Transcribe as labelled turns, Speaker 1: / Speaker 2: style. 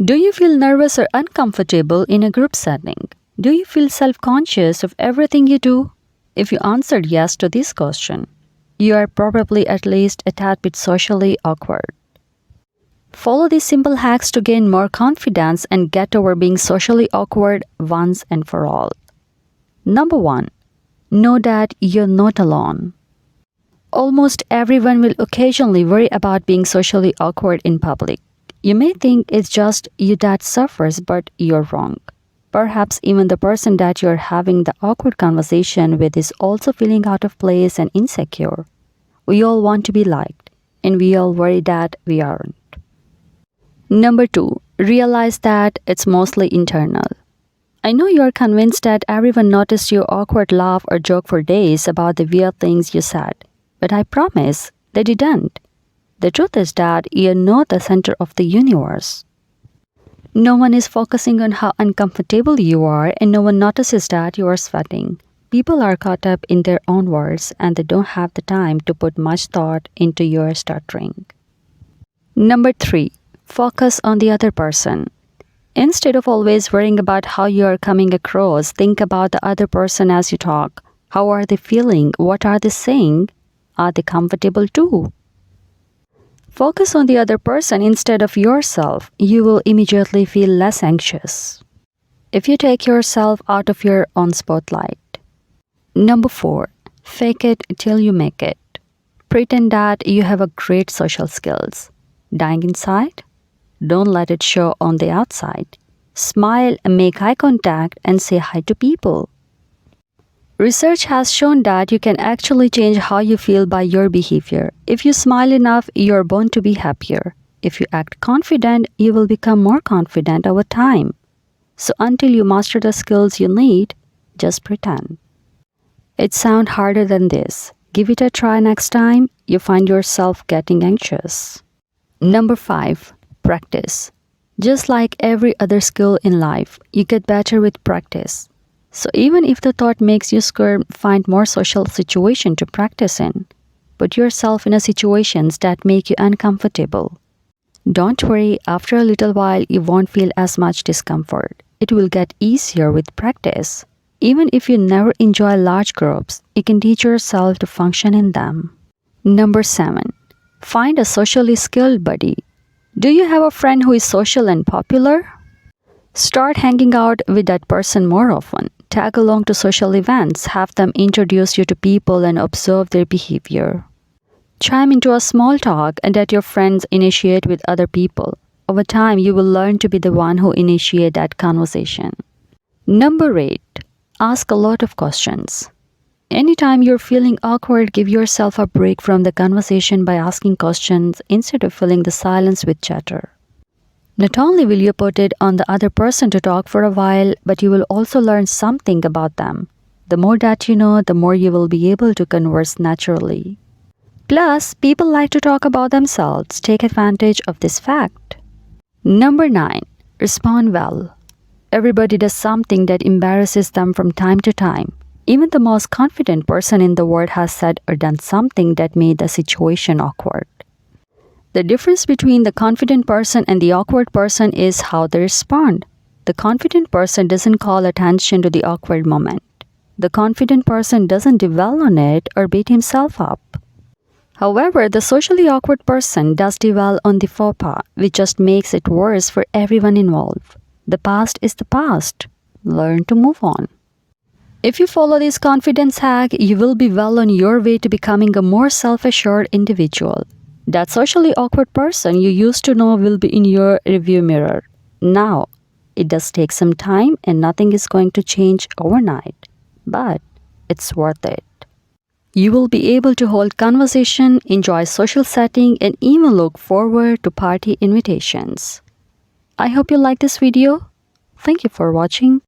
Speaker 1: Do you feel nervous or uncomfortable in a group setting? Do you feel self-conscious of everything you do? If you answered yes to this question, you are probably at least a tad bit socially awkward. Follow these simple hacks to gain more confidence and get over being socially awkward once and for all. Number 1. Know that you're not alone. Almost everyone will occasionally worry about being socially awkward in public. You may think it's just you that suffers, but you're wrong. Perhaps even the person that you're having the awkward conversation with is also feeling out of place and insecure. We all want to be liked, and we all worry that we aren't. Number 2, realize that it's mostly internal. I know you're convinced that everyone noticed your awkward laugh or joke for days about the weird things you said, but I promise they didn't. The truth is that you're not the center of the universe. No one is focusing on how uncomfortable you are, and no one notices that you are sweating. People are caught up in their own words, and they don't have the time to put much thought into your stuttering. Number 3, focus on the other person. Instead of always worrying about how you are coming across, think about the other person as you talk. How are they feeling? What are they saying? Are they comfortable too? Focus on the other person instead of yourself. You will immediately feel less anxious if you take yourself out of your own spotlight. Number 4, fake it till you make it. Pretend that you have a great social skills. Dying inside? Don't let it show on the outside. Smile, make eye contact, and say hi to people. Research has shown that you can actually change how you feel by your behavior. If you smile enough, you're born to be happier. If you act confident, you will become more confident over time. So until you master the skills you need, just pretend. It sounds harder than this. Give it a try next time you find yourself getting anxious. Number 5, practice. Just like every other skill in life, you get better with practice. So even if the thought makes you scared, find more social situation to practice in. Put yourself in a situations that make you uncomfortable. Don't worry, after a little while you won't feel as much discomfort. It will get easier with practice. Even if you never enjoy large groups, you can teach yourself to function in them. Number 7, find a socially skilled buddy. Do you have a friend who is social and popular? Start hanging out with that person more often. Tag along to social events, have them introduce you to people and observe their behavior. Chime into a small talk and let your friends initiate with other people. Over time, you will learn to be the one who initiate that conversation. Number 8, ask a lot of questions. Anytime you're feeling awkward, give yourself a break from the conversation by asking questions instead of filling the silence with chatter. Not only will you put it on the other person to talk for a while, but you will also learn something about them. The more that you know, the more you will be able to converse naturally. Plus, people like to talk about themselves. Take advantage of this fact. Number 9, respond well. Everybody does something that embarrasses them from time to time. Even the most confident person in the world has said or done something that made the situation awkward. The difference between the confident person and the awkward person is how they respond. The confident person doesn't call attention to the awkward moment. The confident person doesn't dwell on it or beat himself up. However, the socially awkward person does dwell on the faux pas, which just makes it worse for everyone involved. The past is the past. Learn to move on. If you follow this confidence hack, you will be well on your way to becoming a more self-assured individual. That socially awkward person you used to know will be in your review mirror. Now, it does take some time and nothing is going to change overnight, but it's worth it. You will be able to hold conversation, enjoy social setting, and even look forward to party invitations. I hope you like this video. Thank you for watching.